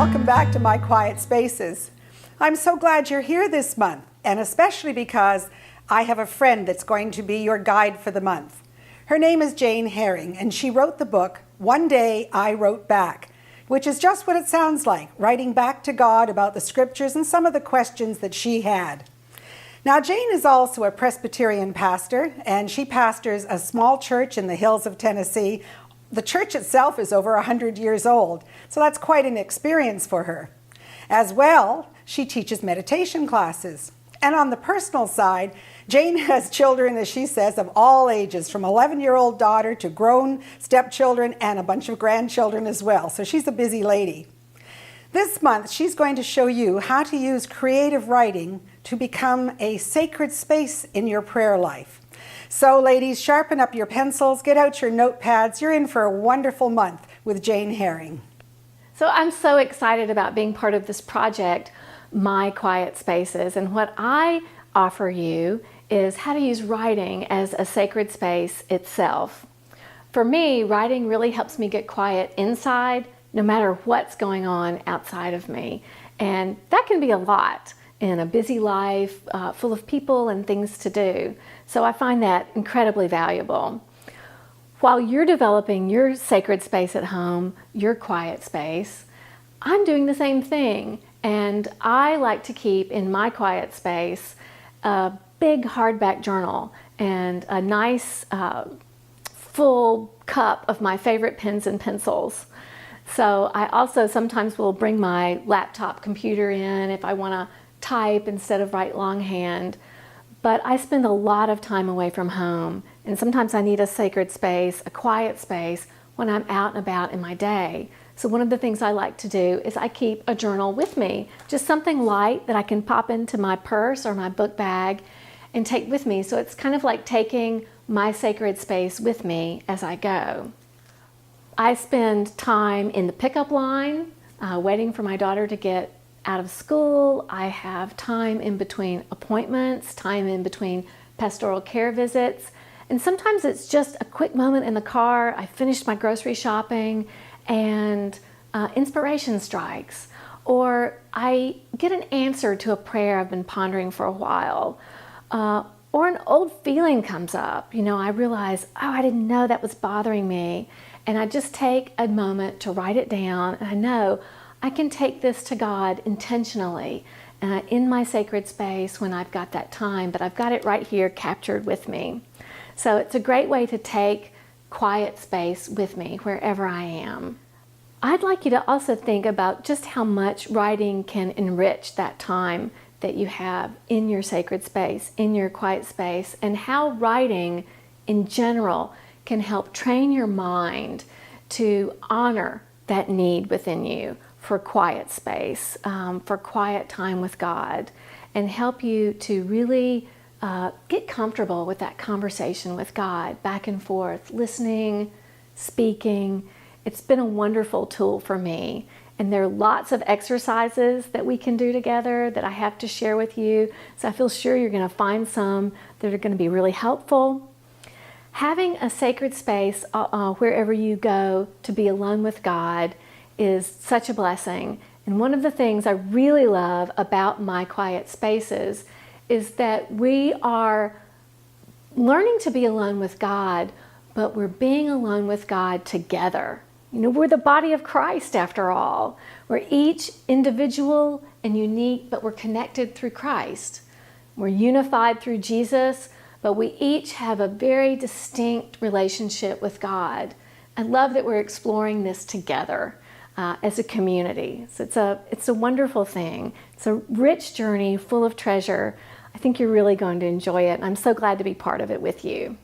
welcome back to My Quiet Spaces. I'm so glad you're here this month, and especially because I have a friend that's going to be your guide for the month. Her name is Jane Herring, and she wrote the book, One Day I Wrote Back, which is just what it sounds like, writing back to God about the scriptures and some of the questions that she had. Now, Jane is also a Presbyterian pastor, and she pastors a small church in the hills of Tennessee. The church itself is over 100 years old, so that's quite an experience for her. As well, she teaches meditation classes. And on the personal side, Jane has children, as she says, of all ages, from 11-year-old daughter to grown stepchildren and a bunch of grandchildren as well. So she's a busy lady. This month, she's going to show you how to use creative writing to become a sacred space in your prayer life. So ladies, sharpen up your pencils, get out your notepads. You're in for a wonderful month with Jane Herring. So I'm so excited about being part of this project, My Quiet Spaces. And what I offer you is how to use writing as a sacred space itself. For me, writing really helps me get quiet inside, no matter what's going on outside of me. And that can be a lot in a busy life full of people and things to do. So I find that incredibly valuable. While you're developing your sacred space at home, your quiet space, I'm doing the same thing. And I like to keep in my quiet space a big hardback journal and a nice full cup of my favorite pens and pencils. So I also sometimes will bring my laptop computer in if I want to type instead of write longhand. But I spend a lot of time away from home, and sometimes I need a sacred space, a quiet space, when I'm out and about in my day. So one of the things I like to do is I keep a journal with me, just something light that I can pop into my purse or my book bag and take with me. So it's kind of like taking my sacred space with me as I go. I spend time in the pickup line, waiting for my daughter to get out of school. I have time in between appointments, time in between pastoral care visits, and sometimes it's just a quick moment in the car. I finished my grocery shopping and inspiration strikes, or I get an answer to a prayer I've been pondering for a while, or an old feeling comes up. You know, I realize, oh, I didn't know that was bothering me, and I just take a moment to write it down, and I know I can take this to God intentionally in my sacred space when I've got that time, but I've got it right here captured with me. So it's a great way to take quiet space with me wherever I am. I'd like you to also think about just how much writing can enrich that time that you have in your sacred space, in your quiet space, and how writing in general can help train your mind to honor that need within you for quiet space, for quiet time with God, and help you to really get comfortable with that conversation with God, back and forth, listening, speaking. It's been a wonderful tool for me. And there are lots of exercises that we can do together that I have to share with you. So I feel sure you're going to find some that are going to be really helpful. Having a sacred space wherever you go to be alone with God is such a blessing. And one of the things I really love about My Quiet Spaces is that we are learning to be alone with God, but we're being alone with God together. You know, we're the body of Christ after all. We're each individual and unique, but we're connected through Christ. We're unified through Jesus, but we each have a very distinct relationship with God. I love that we're exploring this together as a community. So it's a wonderful thing. It's a rich journey full of treasure. I think you're really going to enjoy it, and I'm so glad to be part of it with you.